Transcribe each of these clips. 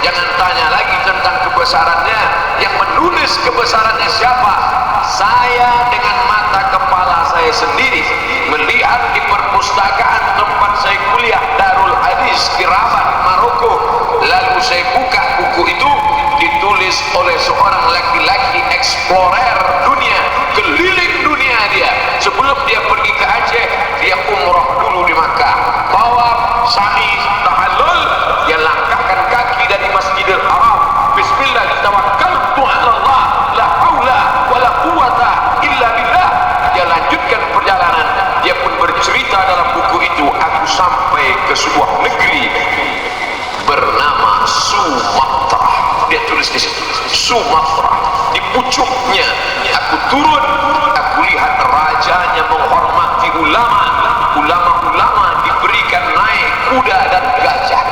jangan tanya lagi tentang kebesarannya. Yang menulis kebesarannya siapa? Saya dengan mata kepala saya sendiri melihat di perpustakaan tempat saya kuliah, Darul Hadis di Rabat, Maroko. Lalu saya buka buku itu, ditulis oleh seorang laki-laki explorer dunia, keliling dunia dia. Sebelum dia pergi ke Aceh, dia umrah dulu di Makkah, tawaf, sa'i, tahallul, dia langkahkan kaki dari Masjidil Haram, bismillah, tawakkaltu 'ala Allah, la haula wala quwata illa billah. Dia lanjutkan perjalanan. Dia pun bercerita dalam buku itu, aku sampai ke sebuah negeri bernama Sumatra. Dia tulis di situ, Sumatra. Di pucuknya aku turun, aku lihat rajanya menghormati ulama. Ulama-ulama diberikan naik kuda dan gajah.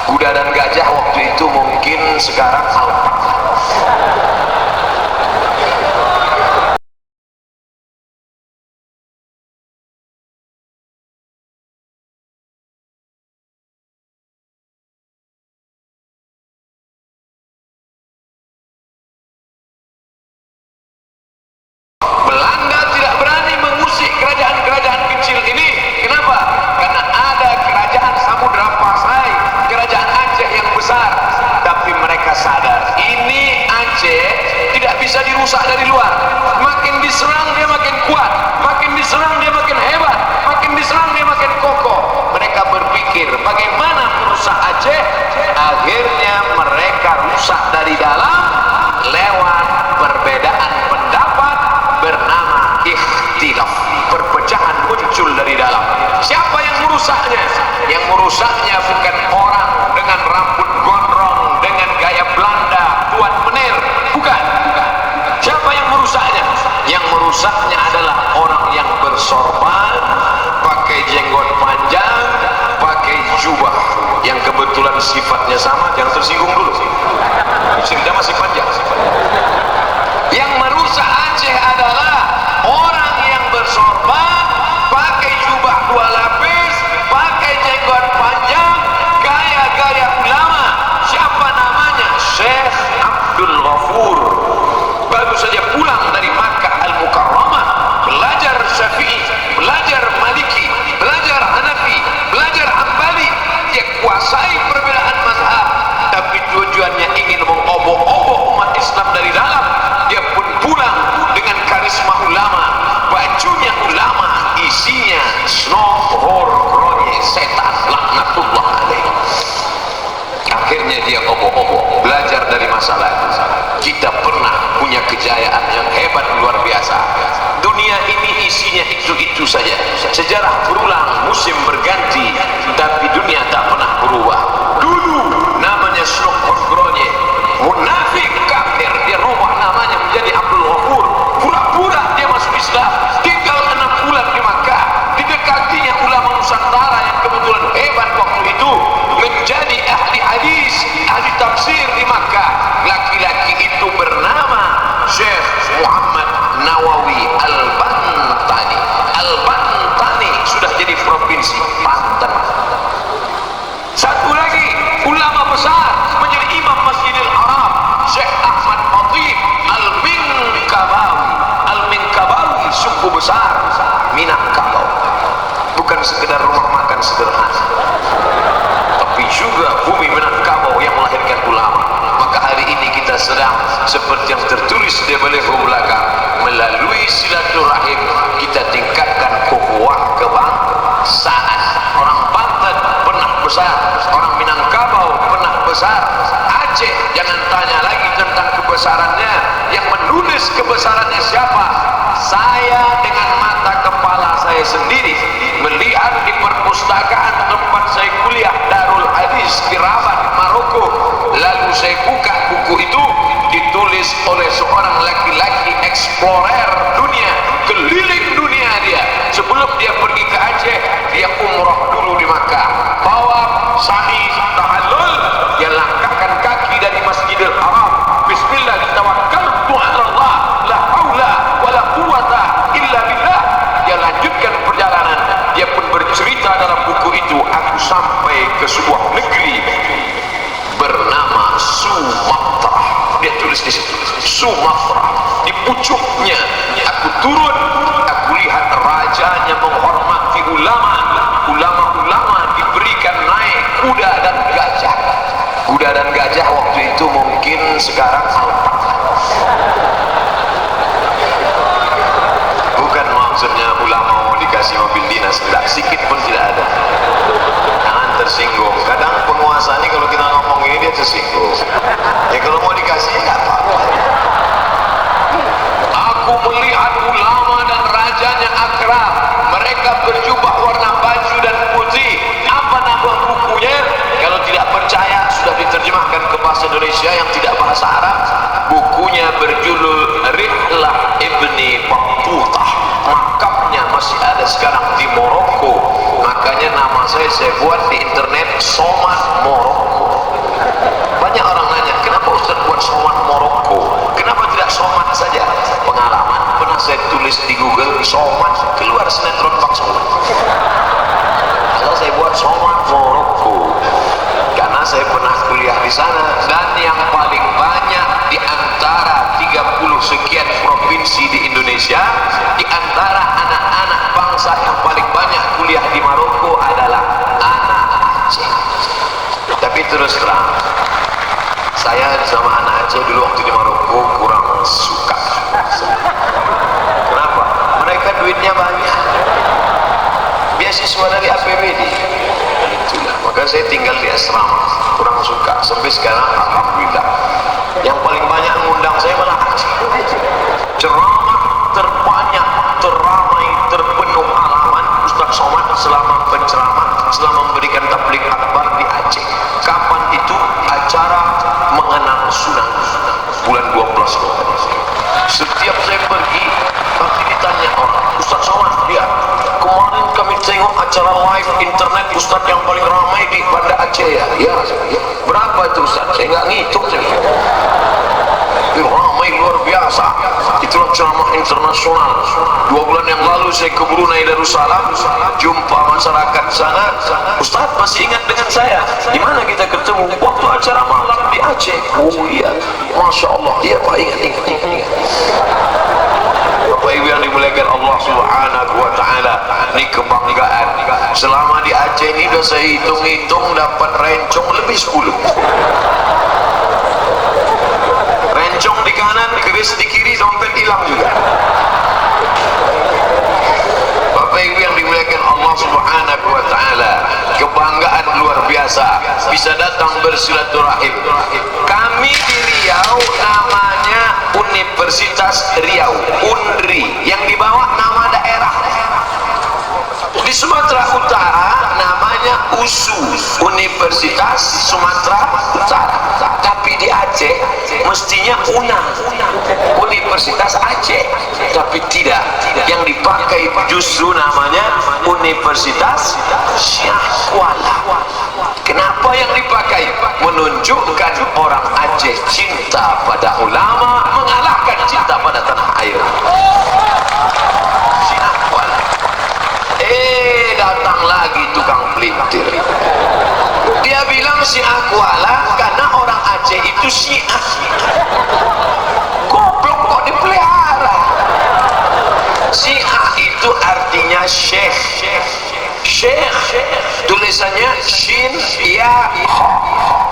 Kuda dan gajah waktu itu mungkin sekarang alpaka. Belanda tidak berani mengusik kerajaan-kerajaan kecil ini. Kenapa? Karena ada kerajaan Samudra Pasai, kerajaan Aceh yang besar. Tapi mereka sadar, ini Aceh tidak bisa dirusak dari luar. Makin diserang dia makin kuat, makin diserang dia makin hebat, makin diserang dia makin kokoh. Mereka berpikir bagaimana merusak Aceh. Akhirnya mereka rusak dari dalam lewat perbedaan pendapat bernama ikhtilaf. Perpecahan muncul dari dalam. Siapa yang merusaknya? Yang merusaknya bukan orang dengan rambut gondrong, dengan gaya Belanda, tuan menir, bukan. Siapa yang merusaknya? Yang merusaknya adalah orang yang bersorban, pakai jenggot panjang, pakai jubah yang kebetulan sifatnya sama. Jangan tersinggung dulu, kita masih panjang. Yang merusak Aceh adalah orang yang bersorban, pakai jubah 2 lapis, pakai jenggot panjang, gaya-gaya ulama. Siapa namanya? Syekh Abdul Ghafur. Baru saja pulang dari Makkah Al-Mukarramah, belajar Syafi'i, belajar Maliki, belajar Hanafi, belajar Hambali. Dia kuasai perbedaan mazhab, tapi tujuannya ingin mengobok-obok umat Islam dari dalam. Dia pun pulang dengan karisma ulama, bajunya ulama, isinya snob, kronye, setan, laknatullah alaihi. Akhirnya dia obok-obok, belajar dari masa lalu. Kita pernah punya kejayaan yang hebat luar biasa. Dunia ini isinya itu-itu saja. Sejarah berulang, musim berganti, tapi dunia tak pernah berubah. Dulu namanya snob, kronye, munafik, kafir, dia rubah namanya menjadi Abdul Ghafur. Pura-pura dia masuk Islam, tinggal 6 bulan di Makkah. Didekatinya ulama Nusantara yang kebetulan hebat waktu itu, menjadi ahli hadis, ahli tafsir di Makkah. Laki-laki itu bernama Syekh Muhammad Nawawi Al-Bantani. Al-Bantani sudah jadi provinsi Banten. Satu lagi ulama besar menjadi imam Masjidil Haram, Syekh Ahmad Khatib Al-Minkabawi. Al-Minkabawi suku besar Minangkabau. Bukan sekedar rumah makan sederhana, tapi juga bumi Minangkabau yang melahirkan ulama. Maka hari ini kita sedang seperti yang tertulis di baliho belakang, melalui silaturahim kita tingkatkan ukhuwah kebangsaan. Orang Banten pernah besar, orang Minangkabau pernah besar. Aceh jangan tanya lagi tentang kebesarannya. Yang menulis kebesarannya siapa? Saya dengan mata kepala saya sendiri melihat di perpustakaan tempat saya kuliah, Darul Hadis di Rabat, Maroko. Lalu saya buka buku itu, ditulis oleh seorang laki-laki explorer dunia, keliling dunia dia. Sebelum dia pergi ke Aceh, dia umrah dulu di Makkah, tawaf, sa'i, tahallul, dia langkahkan kaki dari Masjidil Haram, bismillah, tawakkaltu 'ala Allah, la haula wala quwata illa billah. Dia lanjutkan perjalanan. Dia pun bercerita dalam buku itu, aku sampai ke sebuah negeri bernama Sumatera, di pucuknya aku turun, aku lihat rajanya menghormati ulama, ulama-ulama diberikan naik kuda dan gajah. Kuda dan gajah waktu itu mungkin sekarang alpak. Bukan maksudnya ulama mau dikasih mobil dinas, tidak, sedikit pun tidak ada. Jangan tersinggung. Kadang penguasa ini kalau kita ngomong ini dia tersinggung. Ya kalau mau dikasih nggak apa-apa. Aku melihat ulama dan rajanya akrab. Mereka berjubah warna baju dan putih. Apa nama bukunya? Kalau tidak percaya, sudah diterjemahkan ke bahasa Indonesia yang tidak bahasa Arab. Bukunya berjudul Rihlah Ibni Battutah. Makamnya masih ada sekarang di Maroko. Makanya nama saya buat di internet Somad Maroko. Banyak orang nanya, kenapa Ustaz buat Somad Maroko? Kenapa tidak Somad saja? Pengalaman pernah saya tulis di Google Somad, keluar sinetron Bang Somad. Kalau saya buat Somad Maroko karena saya pernah kuliah di sana, dan yang paling banyak di antara 30 sekian provinsi di Indonesia, di antara anak-anak bangsa yang paling banyak kuliah di Maroko adalah anak Aceh. Tapi terus terang, saya sama anak Aceh dulu waktu di Maroko kurang suka. Kenapa? Mereka duitnya banyak, beasiswa dari APBD. Itulah, maka saya tinggal di asrama, kurang suka. Sampai sekarang alhamdulillah, yang paling banyak mengundang saya malah Aceh. Ceramah terbanyak, teramai, terpenuh halaman Ustaz Somad selama penceramah, selama memberikan tabligh akbar di Aceh. Kapan itu? Acara mengenang tsunami bulan 12 Oktober. Setiap saya pergi nanti ditanya orang, Ustaz Somad, ya kemarin kami tengok acara live internet Ustaz yang paling ramai di Banda Aceh ya. Ya, berapa itu Ustaz? Saya nggak ngitung. Ramai luar biasa. Itulah ceramah internasional. 2 bulan yang lalu saya ke Brunei Darussalam, jumpa masyarakat sana. Ustaz masih ingat dengan saya? Di mana kita ketemu? Waktu acara malam di Aceh. Oh iya, Masya Allah. Iya Pak, ingat. Bapak Ibu yang dimuliakan Allah Subhanahu wa Ta'ala, ini kebanggaan. Selama di Aceh ini sudah saya hitung-hitung dapat rencong lebih 10. Rencong di kanan, keris di kiri, dompet hilang juga. Bapak Ibu yang dimuliakan Allah Subhanahu wa Ta'ala, kebanggaan luar biasa bisa datang bersilaturahim. Kami di Riau namanya Universitas Riau, UNRI, yang di bawah nama daerah. Di Sumatera Utara namanya USU, Universitas Sumatera Utara. Tapi di Aceh mestinya UNA, Universitas Aceh. Tapi tidak, yang dipakai justru namanya Universitas Syah Kuala. Kenapa yang dipakai? Menunjukkan orang Aceh cinta pada ulama mengalahkan cinta pada tanah air. Syah Kuala. Datang lagi tukang pelintir. Dia bilang Syiah Kuala karena orang Aceh itu Syiah. Goblok kok dipelihara. Syiah itu artinya syekh. Syekh tulisannya Shin Ya Ha.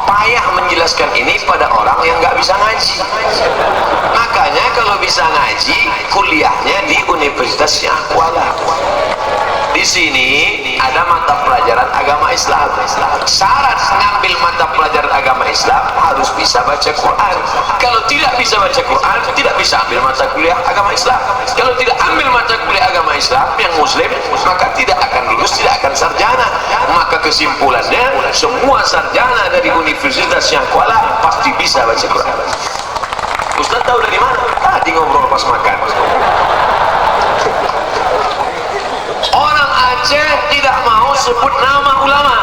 Payah menjelaskan ini pada orang yang nggak bisa ngaji. Makanya kalau bisa ngaji, kuliahnya di Universitas Syah Kuala. Di sini ada mata pelajaran agama Islam. Syarat mengambil mata pelajaran agama Islam harus bisa baca Quran. Kalau tidak bisa baca Quran, tidak bisa ambil mata kuliah agama Islam. Kalau tidak ambil mata kuliah agama Islam yang Muslim, maka tidak akan lulus, tidak akan sarjana. Maka kesimpulannya, semua sarjana dari Universitas Syah Kuala pasti bisa baca Quran. Ustaz tahu dari mana? Tadi ngobrol pas makan. Orang Aceh tidak mau sebut nama ulama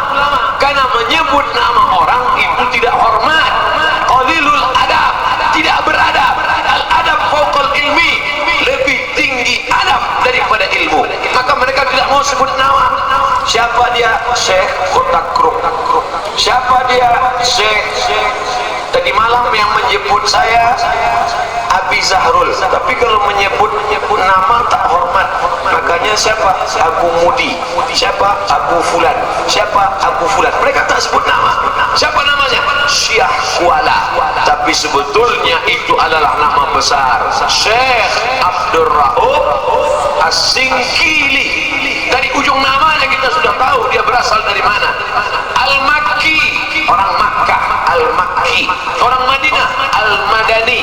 karena menyebut nama orang itu tidak hormat. Qalilul adab, tidak beradab. Al adab fawqal ilmi, lebih tinggi adab daripada ilmu. Maka mereka tidak mau sebut nama. Siapa dia? Syekh Kotakruk. Siapa dia? Syekh Tadi malam yang menyebut saya Abi Zahrul, tapi kalau menyebut nama tak hormat. Makanya siapa? Abu Mudi, siapa? Abu Fulan, siapa? Abu Fulan. Mereka tak sebut nama. Siapa namanya? Syekh Kuala. Tapi sebetulnya itu adalah nama besar Syekh Abdul Rauf As-Singkili. Dari ujung namanya kita sudah tahu dia berasal dari mana. Al-Makki, orang Makkah. Al-Makki, orang Madinah. Al-Madani,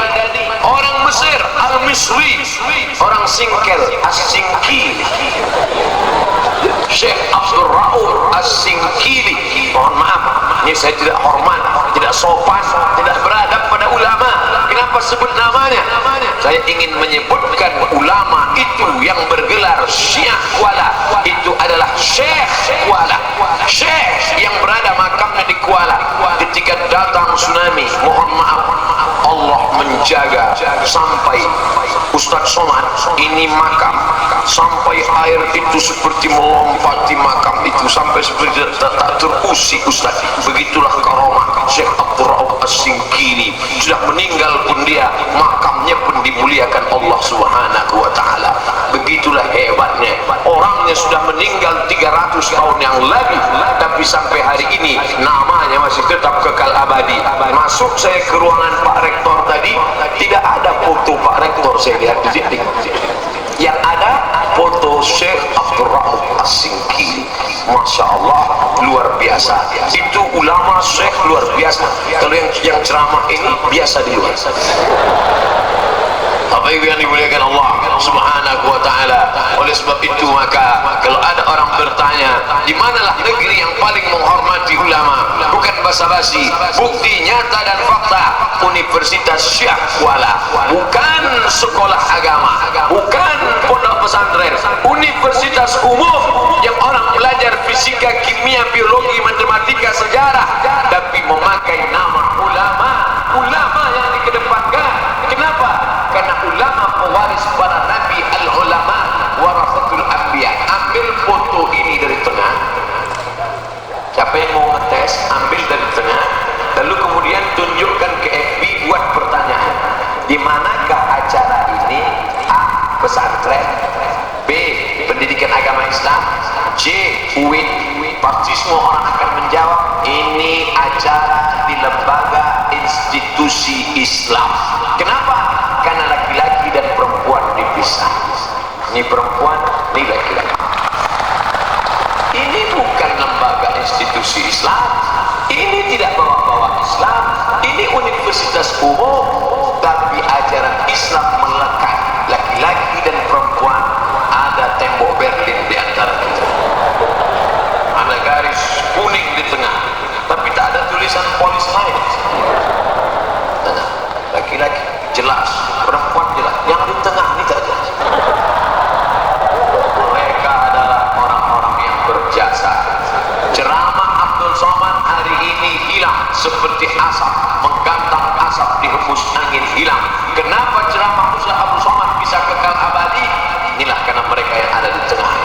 orang Mesir. Al-Misri, orang Singkel. As-Singkili. Syekh Abdul Rauf As-Singkili. Mohon maaf, ini saya tidak hormat, tidak sopan, tidak beradab pada ulama. Kenapa sebut namanya? Saya ingin menyebutkan ulama itu yang bergelar Syekh Kuala itu adalah Syekh Kuala, Syekh yang berada makamnya di Kuala. Ketika datang tsunami, mohon maaf, Allah menjaga sampai Ustadz Somad ini makam, sampai air itu seperti melompati makam itu, sampai seperti tak terusik Ustadz. Begitulah karomah Syekh Abdul Rauf As-Singkili. Sudah meninggal pun dia, makamnya pun dimuliakan Allah Subhanahu wa ta'ala. Begitulah hebatnya. Orangnya sudah meninggal 300 tahun yang lalu, tapi sampai hari ini namanya masih tetap kekal abadi. Masuk saya ke ruangan Pak Rektor tadi, tidak ada foto Pak Rektor saya lihat di sini. Yang ada foto Syekh Abdul Rauf As-Singkili. Masya Allah, luar biasa. Itu ulama Syekh luar biasa. Kalau yang ceramah ini biasa di luar. Bapak Ibu yang dimuliakan Allah Subhanahu wa ta'ala. Oleh sebab itu maka kalau ada orang bertanya di manalah negeri yang paling menghormati ulama, bukan basa-basi, bukti nyata dan fakta, Universitas Syekh Kuala. Bukan sekolah agama, bukan pondok pesantren, universitas umum yang orang belajar fisika, kimia, biologi, matematika, sejarah, tapi memakai nama ulama. Ulama yang dikedepankan. Kenapa? Karena ulama pewaris para nabi, al-ulama warasatul anbiya. Ambil foto ini dari tengah. Siapa yang mau ngetes, ambil dari tengah, lalu kemudian tunjukkan ke FB, buat pertanyaan. Di manakah acara ini? A. Pesantren, B. Pendidikan agama Islam, C. UIN. Pasti semua orang akan menjawab ini acara di lembaga institusi Islam. Kenapa? Karena laki-laki dan perempuan dipisah. Ini perempuan, ini laki-laki. Ini bukan lembaga institusi Islam. Ini tidak bawa-bawa Islam. Ini universitas umum, tapi ajaran Islam melekat. Laki-laki dan perempuan, ada tembok Berlin di antara kita. Ada garis kuning di tengah, tapi tak ada tulisan polis lain. Laki-laki jelas, perempuan jelas, yang di tengah ini tak jelas. Mereka adalah orang-orang yang berjasa. Ceramah Abdul Somad hari ini hilang seperti asap, menggantang asap dihembus angin hilang. Kenapa ceramah Ustaz Abdul Somad bisa kekal abadi? Inilah karena mereka yang ada di tengah.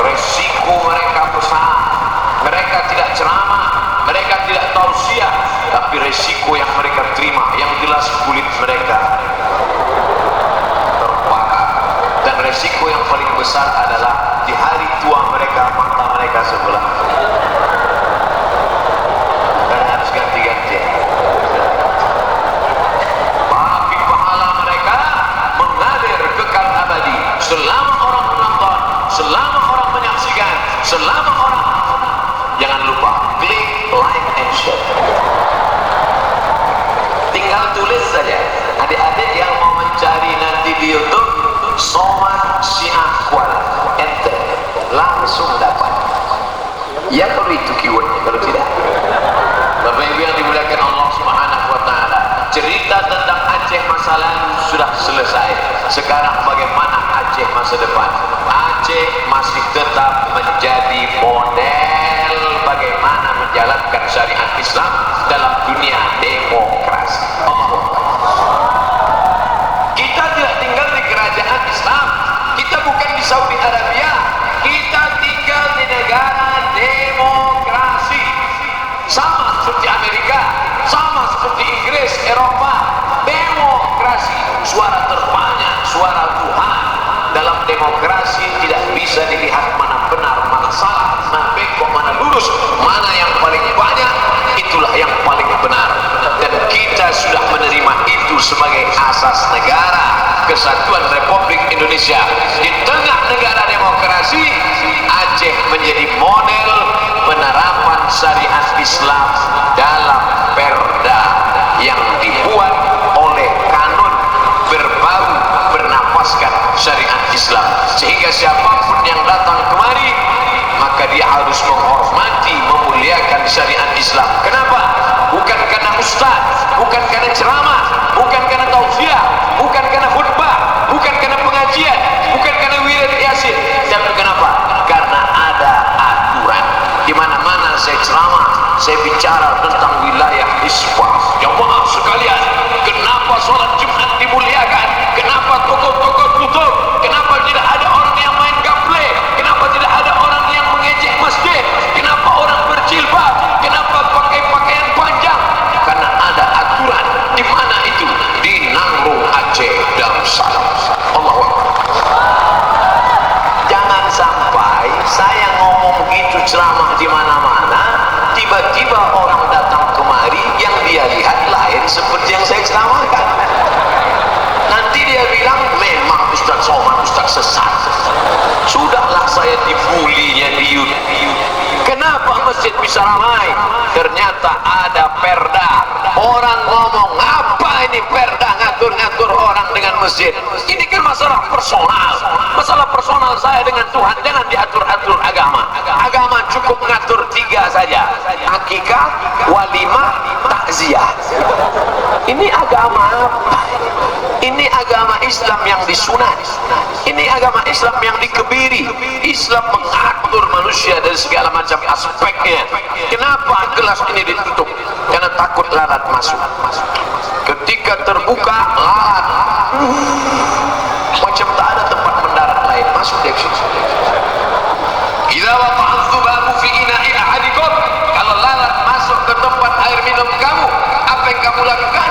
Resiko mereka besar. Mereka tidak ceramah, mereka tidak tausiah, tapi resiko yang mereka terima, yang jelas kulit mereka terbakar. Dan resiko yang paling besar adalah di hari tua mereka, mata mereka sebelah. Dan harus ganti-ganti. Tapi pahala mereka mengalir kekal abadi. Selama orang menonton, selama orang menyaksikan, selama orang. Jangan lupa klik like and share. Tinggal tulis saja. Adik-adik yang mau mencari nanti di YouTube Somad Syekh Kuala, enter, langsung dapat. Ya kalau itu keywordnya, kalau tidak. Bapak Ibu yang dimuliakan Allah Subhanahu wa ta'ala, cerita tentang Aceh masa lalu sudah selesai. Sekarang bagaimana Aceh masa depan? Aceh masih tetap menjadi model bagaimana menjalankan syariat Islam dalam dunia demokrasi. Kita tidak tinggal di kerajaan Islam, kita bukan di Saudi Arabia, kita tinggal di negara demokrasi. Sama seperti Amerika, sama seperti Inggris. Eropa, demokrasi, suara terbanyak, suara Tuhan. Dalam demokrasi tidak bisa dilihat mana benar, mana salah, mana bengkok, mana lurus, mana yang paling banyak, itulah yang paling benar. Dan kita sudah menerima itu sebagai asas negara Kesatuan Republik Indonesia. Di tengah negara demokrasi, Aceh menjadi model penerapan syariat Islam dalam perda yang dibuat oleh kanun berbau bernapaskan syariat Islam, sehingga siapapun yang datang kemari maka dia harus menghormati, memuliakan syariat Islam. Kenapa? Bukan karena ustaz, bukan karena ceramah, bukan karena tausiah, bukan karena khutbah, bukan karena pengajian, bukan karena wirid yasin. Tapi kenapa? Karena ada aturan. Di mana-mana saya ceramah, saya bicara tentang wilayah isbah. Jamaah sekalian, kenapa sholat Jumat dimuliakan? Kenapa toko-toko tutup? Kenapa tidak ada orang yang main gaple? Kenapa tidak ada orang yang mengejek masjid? Kenapa orang berjilbab? Kenapa pakai pakaian panjang? Karena ada aturan. Di mana itu? Di Nangrung Aceh Darussalam. Allahu Akbar. Jangan sampai saya ngomong gitu ceramah di mana-mana, tiba-tiba orang datang kemari yang dia lihat lain seperti yang saya ceramahkan. Nanti dia bilang memang Ustaz Somad Ustaz sesat. Sudahlah saya dibulinya di YouTube. Kenapa masjid bisa ramai? Ternyata ada perda. Orang ngomong apa ini perda ngatur-ngatur orang dengan masjid? Ini kan masalah personal. Masalah personal saya dengan Tuhan, jangan diatur-atur agama. Agama cukup ngatur 3 saja: akikah, walimah, takziah. Ini agama apa? Ini agama Islam yang disunat. Ini agama Islam yang dikebiri. Islam mengatur manusia dari segala macam aspeknya. Kenapa gelas ini ditutup? Karena takut lalat masuk. Ketika terbuka, lalat macam tak ada tempat mendarat lain, masuk dia ke situ. Idza waqa'a adh-dhubabu fi ina'i ahadikum, kalau lalat masuk ke tempat air minum kamu, apa yang kamu lakukan?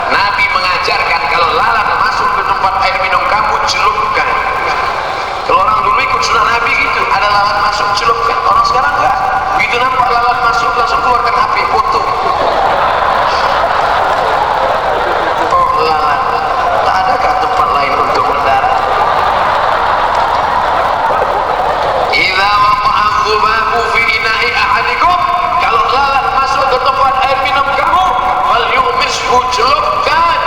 Nabi mengajarkan kalau lalat masuk ke tempat air minum kamu, celupkan. Kalau orang dulu ikut sunnah Nabi gitu, ada lalat masuk celupkan. Orang sekarang enggak. Begitu nampak lalat masuk langsung keluarkan HP foto. Oh lalat, tak adakah tempat lain untuk mendarat? Idza waqa'a adh-dhubabu fi ina'i ahadikum, kalau lalat masuk ke tempat air minum kamu, falyumishu, celupkan.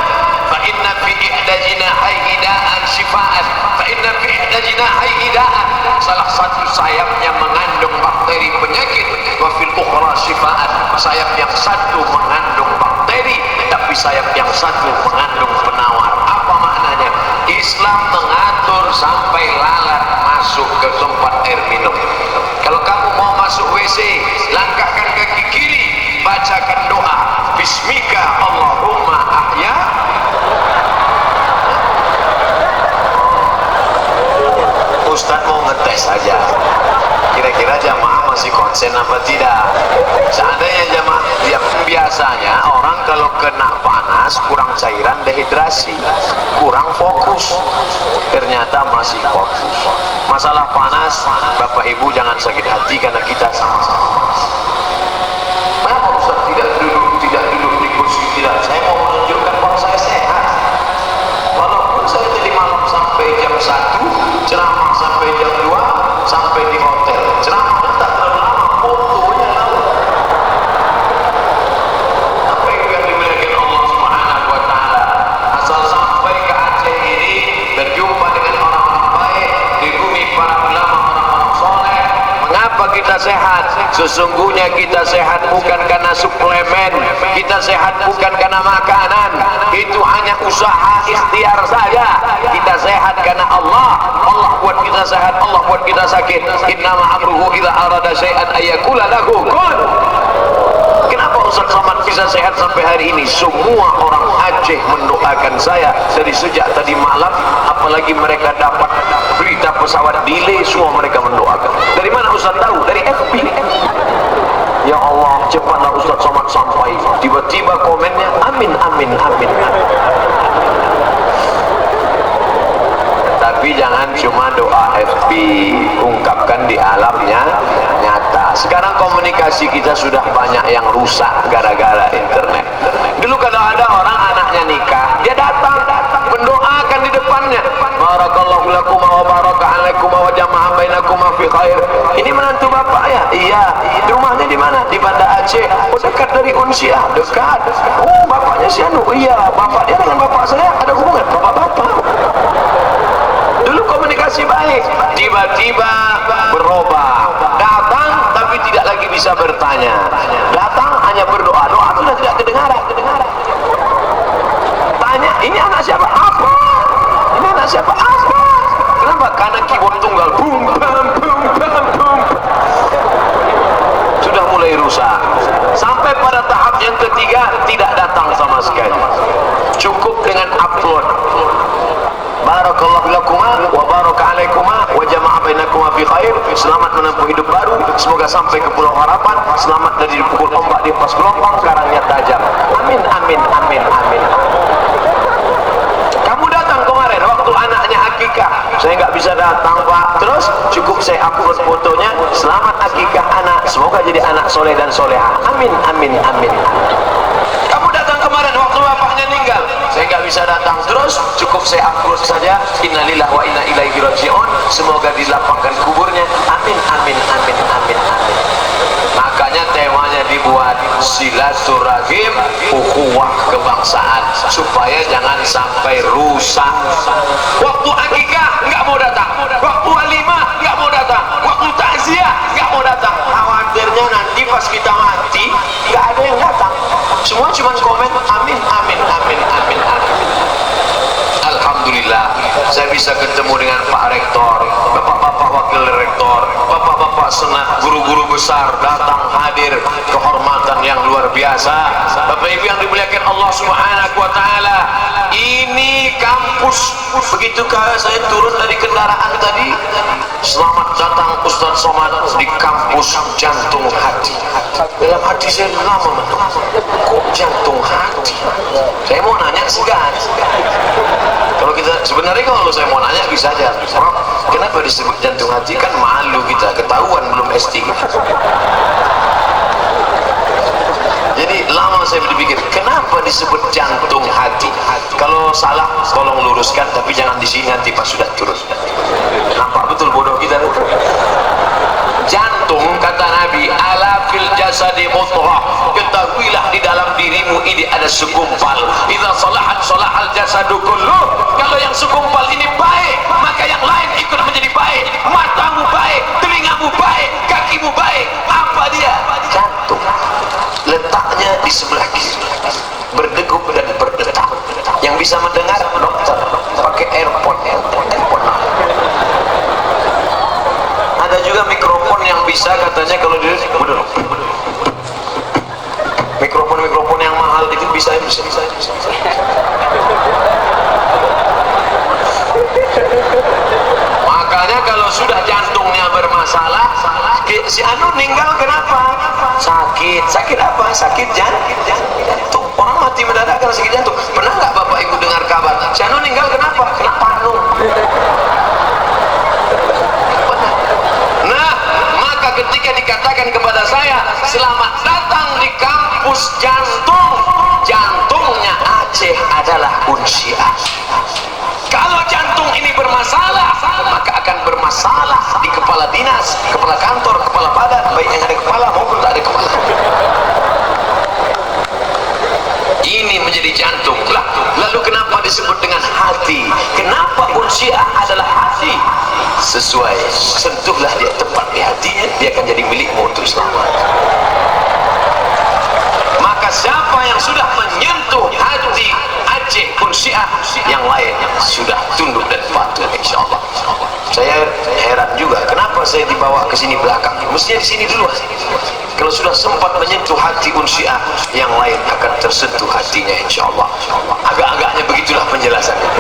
Fa inna fi ihda jinahaihi da'an shifaan. Fa inna fi ihda jinahaihi da'an, salah satu sayapnya mengandung bakteri penyakit, wa fil ukhra shifaan, sayap yang satu mengandung bakteri, tapi sayap yang satu mengandung penawar. Apa maknanya? Islam mengatur sampai lalat masuk ke tempat air minum. Kalau kamu mau masuk WC, langkahkan kaki kiri, bacakan doa, Bismika Allahumma ahya. Ustaz mau ngetes saja, kira-kira jamaah masih konsen apa tidak? Seandainya jamaah, yang biasanya orang kalau kena panas kurang cairan, dehidrasi, kurang fokus. Ternyata masih fokus. Masalah panas, Bapak Ibu jangan sakit hati karena kita sama-sama. Kenapa Ustaz tidak duduk di kursi? Tidak, saya mau menunjukkan bahwa saya sehat. Walaupun saya tadi malam sampai jam 1, ceramah sampai jam 2, sampai di hotel. Ceramahnya tak terlalu lama, fotonya lama. Apa yang dimuliakan Allah Subhanahu wa Ta'ala? Asal sampai ke Aceh ini, berjumpa dengan orang-orang baik, di bumi para ulama, orang-orang soleh. Mengapa kita sehat? Sesungguhnya kita sehat bukan karena suplemen, kita sehat bukan karena makanan. Itu hanya usaha ikhtiar saja. Kita sehat karena Allah. Allah buat kita sehat, Allah buat kita sakit. Innama amruhu idza arada syai'an ayyakula lahu kun. Kenapa Ustaz Somad bisa sehat sampai hari ini? Semua orang Aceh mendoakan saya dari sejak tadi malam, apalagi mereka dapat berita pesawat delay, semua mereka mendoakan. Dari mana Ustaz tahu? Dari FB. Ya Allah, cepatlah Ustaz Somad sampai tiba-tiba komennya amin amin amin amin. Tapi jangan cuma doa FB, ungkapkan di alamnya nyata. Sekarang komunikasi kita sudah banyak yang rusak gara-gara internet. Dulu kalau ada orang anaknya nikah, dia datang mendoakan di depannya, barakallahu lakum wa baraka alaikum wa jama'a bainakum fi khair. Ini menantu bapak ya? Iya. Rumahnya di mana? Di Banda Aceh. Oh, dekat dari Unsiah. Dekat. Oh, bapaknya si Anu. Iya, bapak dia dengan bapak saya ada hubungan bapak-bapak. Dulu komunikasi baik, tiba-tiba berubah. Datang tapi tidak lagi bisa bertanya. Datang hanya berdoa. Doa sudah tidak kedengaran. Tanya, ini anak siapa? Apa? Ini anak siapa? Apa? Kenapa? Karena keyboard tunggal. Boom, bam, boom, bam, boom. Sudah mulai rusak. Sampai pada tahap yang ketiga tidak datang sama sekali. Cukup dengan upload. Barakallahu lakuma wa baraka alaikuma wa jama'a bainakuma fi khair. Selamat menempuh hidup baru, semoga sampai ke Pulau Harapan, selamat dari dipukul ombak di pas gelombang, karangnya tajam. Amin amin amin amin. Kamu datang kemarin waktu anaknya akikah, saya nggak bisa datang Pak. Terus cukup saya upload fotonya, selamat akikah anak, semoga jadi anak soleh dan soleha. Amin amin amin. Kamu datang kemarin waktu bapaknya meninggal, saya nggak bisa datang. Terus cukup saya upload saja, innalillahi wa inna ilaihi raji'un, semoga dilapangkan kuburnya. Amin amin amin amin amin. Makanya temanya dibuat silaturahim, ukhuwah kebangsaan, supaya jangan sampai rusak. Waktu akikah nggak mau datang, waktu walimah nggak mau datang, waktu takziah nggak mau datang. Khawatirnya nanti pas kita mati nggak ada yang datang, semua cuma komen amin amin amin amin amin. Alhamdulillah saya bisa ketemu dengan Pak Rektor, bapak-bapak wakil rektor, bapak-bapak senat, guru-guru besar datang hadir, kehormatan yang luar biasa. Bapak Ibu yang dimuliakan Allah Subhanahu wa taala, ini kampus. Begitu saya turun dari kendaraan tadi, selamat datang Ustaz Somad di kampus Jantung Hati. Dalam hati saya lama menunggu, kok jantung hati? Saya mau nanya segan. Kalau kita sebenarnya kalau saya mau nanya bisa aja, Prof, kenapa disebut jantung hati? Kan malu kita, ketahuan belum S3. Jadi lama saya berpikir, kenapa disebut jantung hati? Kalau salah tolong luruskan, tapi jangan di sini nanti pas sudah turun. Nampak betul bodoh kita. Jantung kata Nabi, ala fil jasadi mudghah, ketahuilah di dalam dirimu ini ada segumpal. Idza salahat salahal jasadu kulluh. Kalau yang segumpal ini baik, maka yang lain ikut menjadi baik. Matamu baik, telingamu baik, kakimu baik. Apa dia? Jantung. Letaknya di sebelah kiri, berdegup dan berdetak. Yang bisa mendengar dokter pakai earphone. Ada juga mikrofon yang bisa katanya kalau dia mikrofon yang mahal itu bisa. Makanya kalau sudah jantungnya bermasalah, si Anu meninggal kenapa? Sakit apa? Sakit jantung. Orang mati mendadak karena sakit jantung. Pernah nggak Bapak Ibu dengar kabar si Anu meninggal kenapa? Kena panung. Ketika dikatakan kepada saya, selamat datang di kampus jantung, jantungnya Aceh adalah Unsiah. Kalau jantung ini bermasalah, maka akan bermasalah di kepala dinas, kepala kantor, kepala badan, baik yang ada kepala maupun tak ada kepala. Ini menjadi jantung. Lalu kenapa disebut dengan hati? Kenapa Unsiah adalah hati? Sesuai, sentuhlah dia tepat di hatinya, dia akan jadi milikmu untuk selamat. Maka siapa yang sudah menyentuh hati Aceh Unsiah, yang lain sudah tunduk dan patuh insyaallah. Saya heran juga kenapa saya dibawa ke sini belakang, mestinya di sini dulu. Kalau sudah sempat menyentuh hati Unsiah, yang lain akan tersentuh hatinya insyaallah. Agak-agaknya begitulah penjelasannya.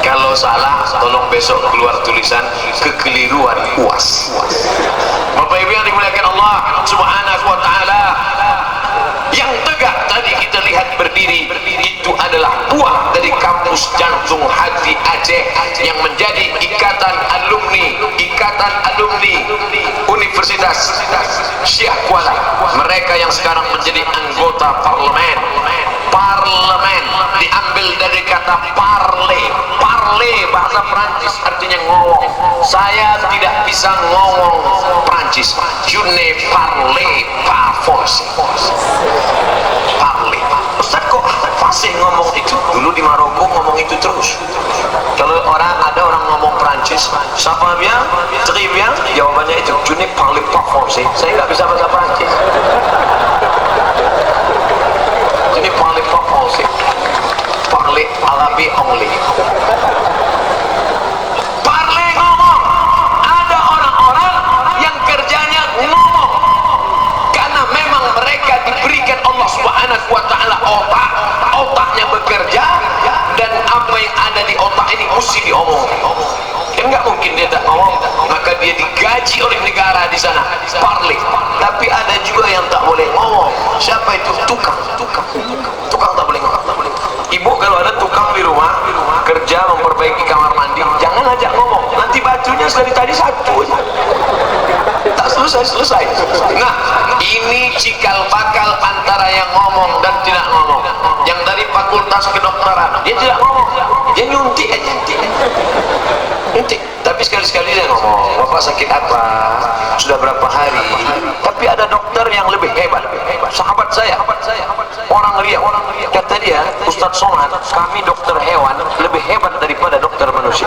Kalau salah, tolong besok keluar tulisan kekeliruan UAS. Bapak Ibu yang dimuliakan Allah Subhanahu wa taala, berdiri itu adalah buah dari kampus jantung hati Aceh yang menjadi ikatan alumni Universitas Syekh Kuala. Mereka yang sekarang menjadi anggota parlemen diambil dari kata parle bahasa Prancis artinya ngomong. Saya tidak bisa ngomong Prancis. Je ne parle pas français. Parle. Ustaz kok fasih ngomong itu? Dulu di Maroko ngomong itu terus. Kalau ada orang ngomong Prancis, siapa bien, très bien, jawabannya itu je ne parle pas français. Saya nggak bisa bahasa Prancis. Je ne parle pas français. Parle Arabi only. Parle ngomong. Ada orang-orang yang kerjanya ngomong karena memang mereka diberikan Allah Subhanahu wa taala otaknya bekerja, dan apa yang ada di otak ini mesti diomong. Kan nggak mungkin dia tak ngomong, maka dia digaji oleh negara di sana. Parle. Tapi ada juga yang tak boleh ngomong. Siapa itu? Tukang tak boleh ngomong. Ibu kalau ada tukang di rumah kerja memperbaiki kamar mandi, jangan ajak ngomong, nanti batunya dari tadi satu aja, tak selesai. Nah, ini cikal bakal antara yang ngomong dan tidak ngomong. Yang dari fakultas kedokteran dia tidak ngomong, dia nyuntik aja, nyuntik. Tapi sekali-sekali dia ngomong, bapak sakit apa, sudah berapa hari. Tapi ada dokter yang lebih hebat. Sahabat saya orang Riau, kata dia, Ustaz Somad, kami dokter hewan lebih hebat daripada dokter manusia.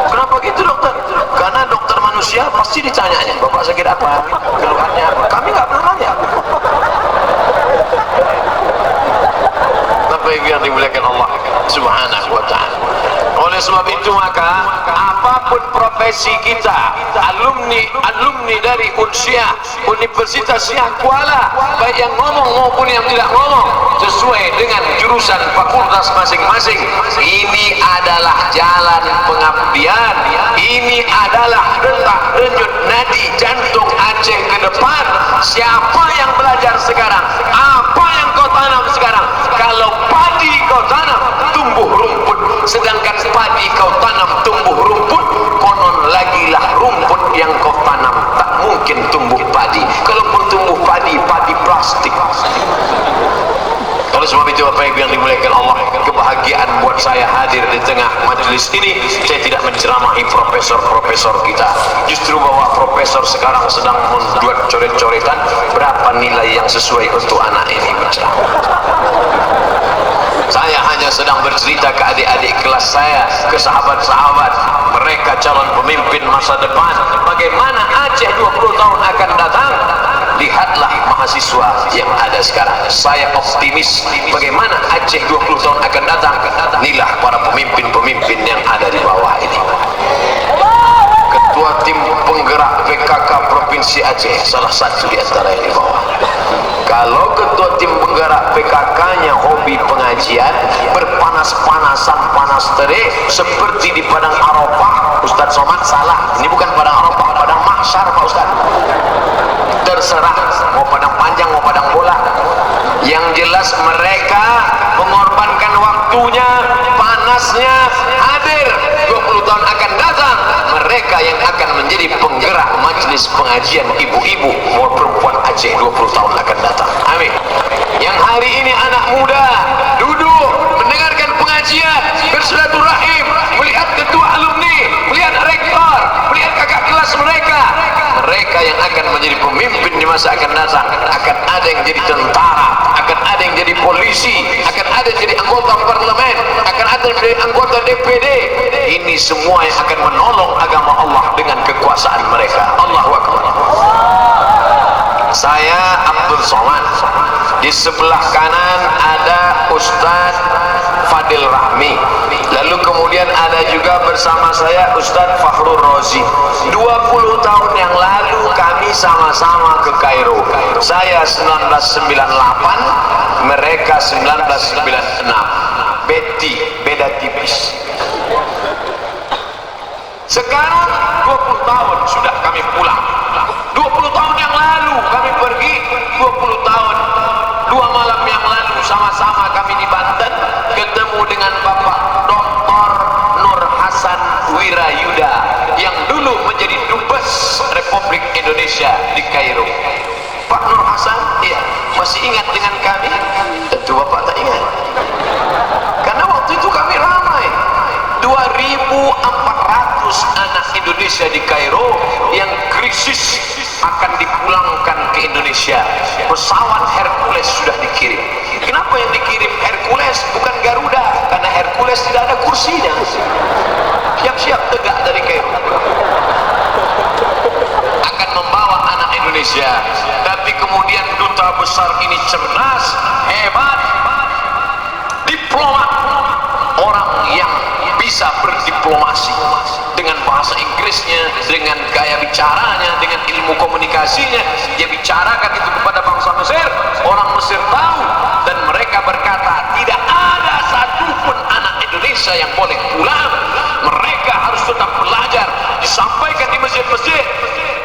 Kenapa gitu dokter? Karena dokter manusia pasti ditanyanya, bapak sakit apa, keluhannya apa. Kami nggak pernah nanya. Tapi yang dimuliakan Allah Subhanahu wa ta'ala. Oleh sebab itu maka apapun profesi kita, alumni dari Unsyah Universitas Syekh Kuala, baik yang ngomong maupun yang tidak ngomong, sesuai dengan jurusan fakultas masing-masing, ini adalah jalan pengabdian. Ini adalah detak denyut nadi jantung Aceh ke depan. Siapa yang belajar sekarang, apa yang kau tanam sekarang? Kalau padi kau tanam, tumbuh rumput. Sedangkan padi kau tanam tumbuh rumput, konon lagilah rumput yang kau tanam tak mungkin tumbuh padi. Kalaupun tumbuh padi plastik. Oleh sebab itu apa yang dimuliakan Allah, kebahagiaan buat saya hadir di tengah majelis ini. Saya tidak menceramahi profesor-profesor kita, justru bahwa profesor sekarang sedang membuat coret-coretan berapa nilai yang sesuai untuk anak ini berceramah. Saya hanya sedang bercerita ke adik-adik kelas saya, ke sahabat-sahabat mereka calon pemimpin masa depan, bagaimana Aceh 20 tahun akan datang. Lihatlah mahasiswa yang ada sekarang. Saya optimis bagaimana Aceh 20 tahun akan datang. Inilah para pemimpin-pemimpin yang ada di bawah ini. Ketua tim penggerak PKK Provinsi Aceh salah satu di antara yang di bawah. Kalau ketua tim penggerak PKK-nya hobi pengajian, berpanas-panasan panas terik seperti di Padang Arafah, Ustaz Somad salah. Ini bukan Padang Arafah, Padang Mahsyar Pak Ustaz. Terserah mau padang panjang mau padang bola, yang jelas mereka mengorbankan waktunya, panasnya, hadir. 20 tahun akan datang mereka yang akan menjadi penggerak majelis pengajian ibu-ibu maupun perempuan Aceh 20 tahun akan datang. Amin. Yang hari ini anak muda duduk mendengarkan pengajian, bersilaturahim, melihat ketua alumni, melihat rektor, melihat kakak kelas mereka yang akan menjadi pemimpin di masa akan datang. Akan ada yang jadi tentara, akan ada yang jadi polisi, akan ada yang jadi anggota parlemen, akan ada yang jadi anggota DPD. Ini semua yang akan menolong agama Allah dengan kekuasaan mereka. Allahu Akbar. Saya Abdul Somad, di sebelah kanan ada Ustaz Fadil Rahmi, lalu kemudian ada juga bersama saya Ustaz Fakhrul Rozi. 20 tahun yang lalu kami sama-sama ke Kairo. Saya 1998, mereka 1996. Beda tipis. Sekarang 20 tahun sudah kami pulang. 20 tahun yang lalu kami pergi, 20 tahun 2 malam yang lalu bersama-sama kami di Banten ketemu dengan Bapak Dr. Nur Hasan Wirayuda yang dulu menjadi Dubes Republik Indonesia di Kairo. Pak Nur Hasan, iya, masih ingat dengan kami? Tentu Bapak tak ingat, karena waktu itu kami ramai 2.400 anak Indonesia di Kairo yang krisis akan dipulangkan ke Indonesia. Pesawat Hercules sudah dikirim. Kenapa yang dikirim Hercules bukan Garuda? Karena Hercules tidak ada kursinya. Siap-siap tegak dari Kairo akan membawa anak Indonesia. Tapi kemudian duta besar ini cerdas, hebat, diplomat, orang yang bisa berdiplomasi dengan bahasa Inggrisnya, dengan gaya bicaranya, dengan ilmu komunikasinya. Dia bicarakan itu kepada bangsa Mesir. Orang Mesir tahu dan mereka berkata tidak ada satupun anak Indonesia yang boleh pulang. Mereka harus tetap belajar. Disampaikan di masjid-masjid.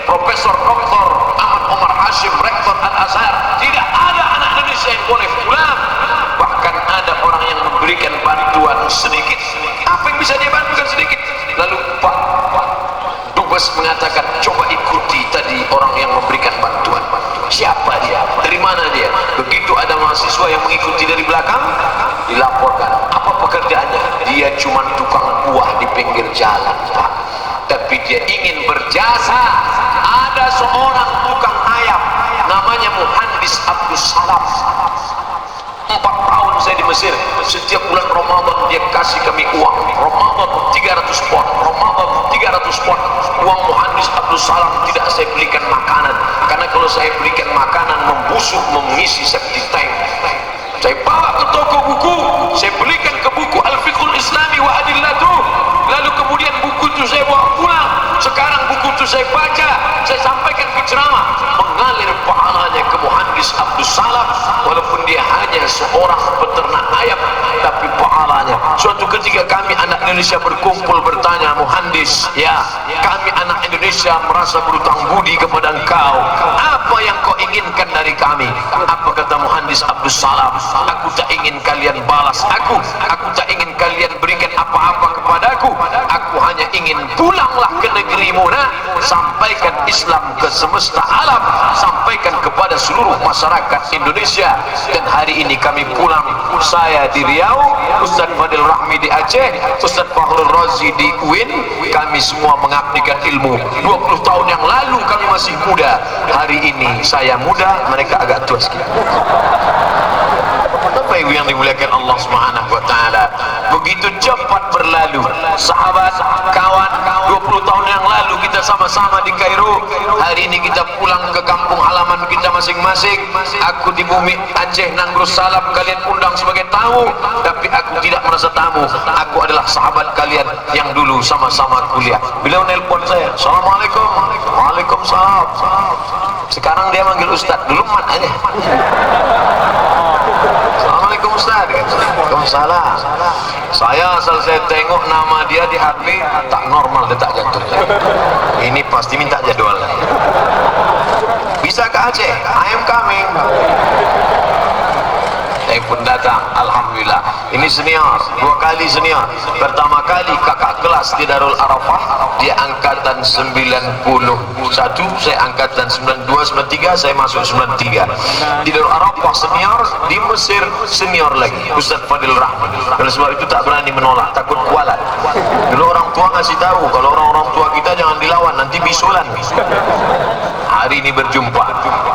Profesor Dr. Ahmad Omar Hashim, Rektor Al-Azhar, tidak ada anak Indonesia yang boleh pulang. Bahkan ada orang yang memberikan bantuan sedikit. Apa yang bisa dia bantukan sedikit? Lalu Pak Dubes mengatakan, coba ikuti tadi orang yang memberikan bantuan. Siapa dia? Dari mana dia? Begitu ada mahasiswa yang mengikuti dari belakang, dilaporkan. Apa pekerjaannya? Dia cuma tukang buah di pinggir jalan, Pak. Tapi dia ingin berjasa. Ada seorang tukang ayam namanya Muhandis Abdus Salam. 4 tahun saya di Mesir, setiap bulan Ramadan dia kasih kami uang. Ramadan 300 pon, Ramadan 300 pon. Uang Muhandis Abdul Salam tidak saya belikan makanan, karena kalau saya belikan makanan membusuk, mengisi septic tank. Saya bawa ke toko buku, saya belikan ke buku Al-Fiqhul Islami wa Adillatuh. Lalu kemudian buku itu saya bawa pulang. Sekarang buku itu saya baca, saya sampaikan ke ceramah. Mengalir pahalanya ke Muhandis Abdul Salam, walaupun dia hanya seorang peternak ayam, tapi pahalanya. Suatu ketika kami anak Indonesia berkumpul bertanya, Muhandis, ya, kami anak Indonesia merasa berutang budi kepada engkau. Apa yang kau inginkan dari kami? Apa kata Muhandis Abdul Salam? Aku tak ingin kalian balas aku tak ingin kalian berikan apa-apa kepadaku. Aku hanya ingin pulanglah ke negerimu, nah, sampaikan Islam ke semesta alam, sampaikan kepada seluruh masyarakat Indonesia. Dan hari ini kami pulang, saya di Riau, Ustaz Fadil Rahmi di Aceh, Ustaz Fakhrul Razi di UIN. Kami semua mengabdikan ilmu. 20 tahun yang lalu kami masih muda, hari ini saya muda, mereka agak tua sedikit. Bapak Ibu yang dimuliakan Allah Subhanahu wa taala, begitu cepat berlalu. Sahabat, kawan, 20 tahun yang lalu kita sama-sama di Kairo. Hari ini kita pulang ke kampung halaman kita masing-masing. Aku di bumi Aceh Nangrus Salam, kalian undang sebagai tamu, tapi aku tidak merasa tamu. Aku adalah sahabat kalian yang dulu sama-sama kuliah. Beliau nelpon saya, Assalamualaikum. Waalaikumsalam. Sekarang dia manggil Ustaz, dulu mat aja. Assalamualaikum Ustaz. Waalaikumsalam. Saya selesai tengok nama dia di HP, tak normal detak jantung. Ini pasti minta jadwal. Bisa ke Aceh? I am coming. Pun datang, alhamdulillah. Ini senior, 2 kali senior. Pertama kali kakak kelas di Darul Arafah, dia angkatan 91, saya angkatan 92, 93, saya masuk 93. Di Darul Arafah senior, di Mesir senior lagi, Ustaz Fadil Rahman. Oleh sebab itu tak berani menolak, takut kualat. Dulu orang tua ngasih tahu, kalau orang-orang tua kita jangan dilawan, nanti bisulan. Hari ini berjumpa.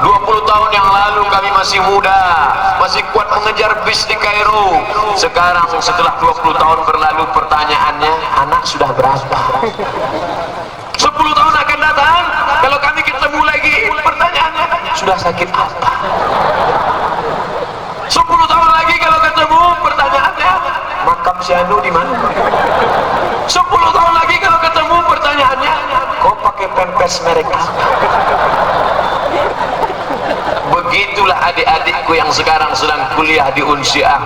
20 tahun yang lalu kami masih muda, masih kuat mengejar bis di Kairo. Sekarang setelah 20 tahun berlalu, pertanyaannya, anak sudah berapa? 10 tahun akan datang, kalau kami ketemu lagi, pertanyaannya, sudah sakit apa? 10 tahun lagi kalau ketemu, pertanyaannya, makam si Anu di mana? 10 tahun lagi kalau ketemu, pertanyaannya, kau pakai pempes merek apa? Begitulah adik-adikku yang sekarang sedang kuliah di Unsiah,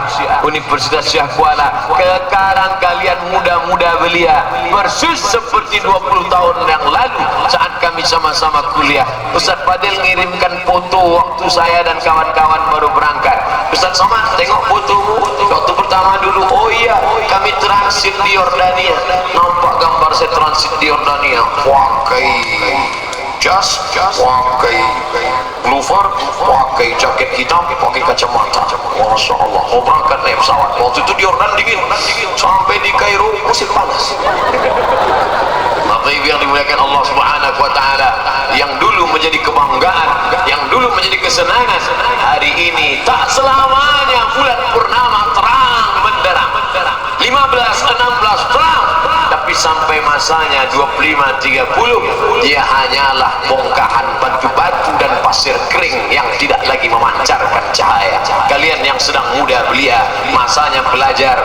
Universitas Syah Kuala. Sekarang kalian muda-muda belia, persis seperti 20 tahun yang lalu saat kami kami sama-sama kuliah. Ustaz Fadil ngirimkan foto waktu saya dan kawan-kawan baru berangkat. Ustaz Somad, tengok fotomu waktu pertama dulu. Oh iya, kami transit di Yordania. Nampak gambar saya transit di Yordania, pakai jas, pakai blufar, pakai jaket hitam, pakai kacamata. Masya Allah. Mau berangkat naik pesawat. Waktu itu di Yordan dingin, sampai di Kairo musim panas. Bapak Ibu yang dimuliakan Allah Subhanahu wa taala, yang dulu menjadi kebanggaan, yang dulu menjadi kesenangan, hari ini tak selamanya bulan purnama terang benderang. 15, 16 terang, tapi sampai masanya 25, 30 dia hanyalah bongkahan batu-batu dan pasir kering yang tidak lagi memancarkan cahaya. Kalian yang sedang muda belia, masanya belajar.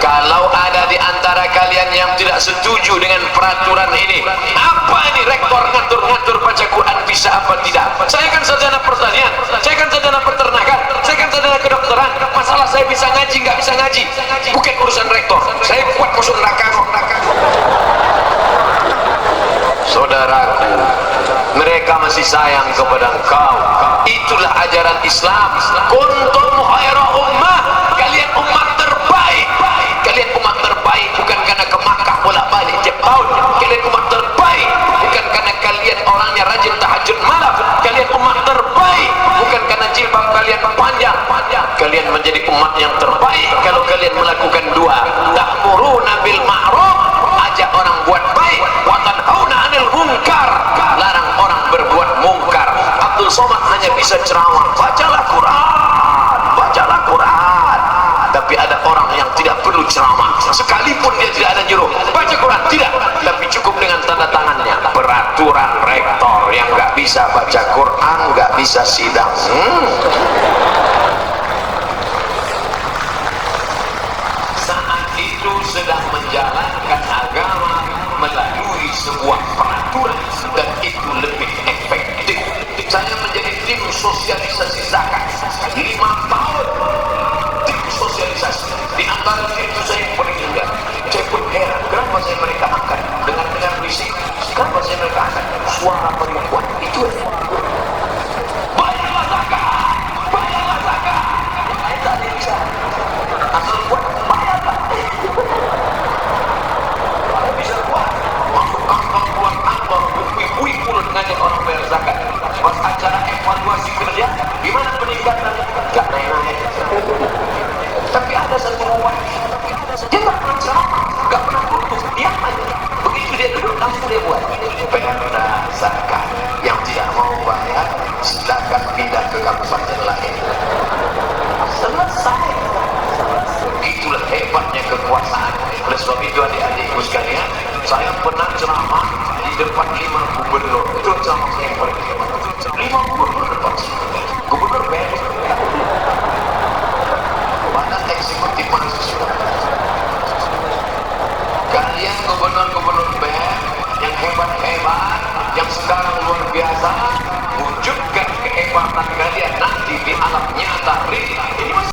Kalau ada di antara kalian yang tidak setuju dengan peraturan ini, apa ini rektor ngatur-ngatur baca Quran bisa apa tidak? Saya kan sarjana pertanian, saya kan sarjana peternakan, saya kan sarjana kedokteran. Masalah saya bisa ngaji nggak bisa ngaji bukan urusan rektor. Saya kuat masuk neraka kok. Saudaraku, mereka masih sayang kepada engkau. Itulah ajaran Islam. Kuntum khaira ummah, kalian umat terbaik. Kalian umat terbaik bukan karena ke Makkah bolak-balik tiap tahun. Kalian umat terbaik bukan karena kalian orangnya rajin tahajud malam. Kalian umat terbaik bukan karena jilbab kalian panjang. Kalian menjadi umat yang terbaik kalau kalian melakukan dua. Ta'muruna bil ma'ruf, ajak orang buat baik, wa tanhauna 'anil munkar, larang orang berbuat mungkar. Abdul Somad hanya bisa ceramah, bacalah Quran. Tapi ada orang yang tidak perlu ceramah, sekalipun dia tidak ada nyuruh baca Quran, tidak, tapi cukup dengan tanda tangannya. Peraturan rektor yang nggak bisa baca Quran nggak bisa sidang. Saat itu sedang menjalankan agama melalui sebuah peraturan, dan itu lebih efektif. Saya menjadi tim sosialisasi zakat 5 tahun, tim sosialisasi. Di antara itu saya paling juga, saya pun heran kenapa saya mereka angkat dengan berisik, kenapa saya mereka angkat suara perempuan itu. Bayarlah zakat, saya tak ada bisa asal buat bayarlah. Saya bisa buat masuk kantor buat kantor bui mulut ngajak orang bayar zakat. Pas acara evaluasi kerja, gimana peningkatan? Gak naik-naik. Tapi ada satu orang, dia gak pernah ceramah, gak pernah putus, diam aja. Begitu dia duduk, langsung dia buat perda zakat. Yang tidak mau bayar, silakan pindah ke kabupaten lain. Selesai. Itulah hebatnya kekuasaan. Oleh sebab itu adik-adikku sekalian, saya pernah ceramah di depan 5 gubernur. Itu ceramah yang paling hebat. 5 gubernur depan. Gubernur BEM, badan eksekutif mahasiswa. Kalian gubernur-gubernur BEM yang hebat-hebat, yang sekarang luar biasa, wujudkan kehebatan kalian nanti di alam nyata. Ini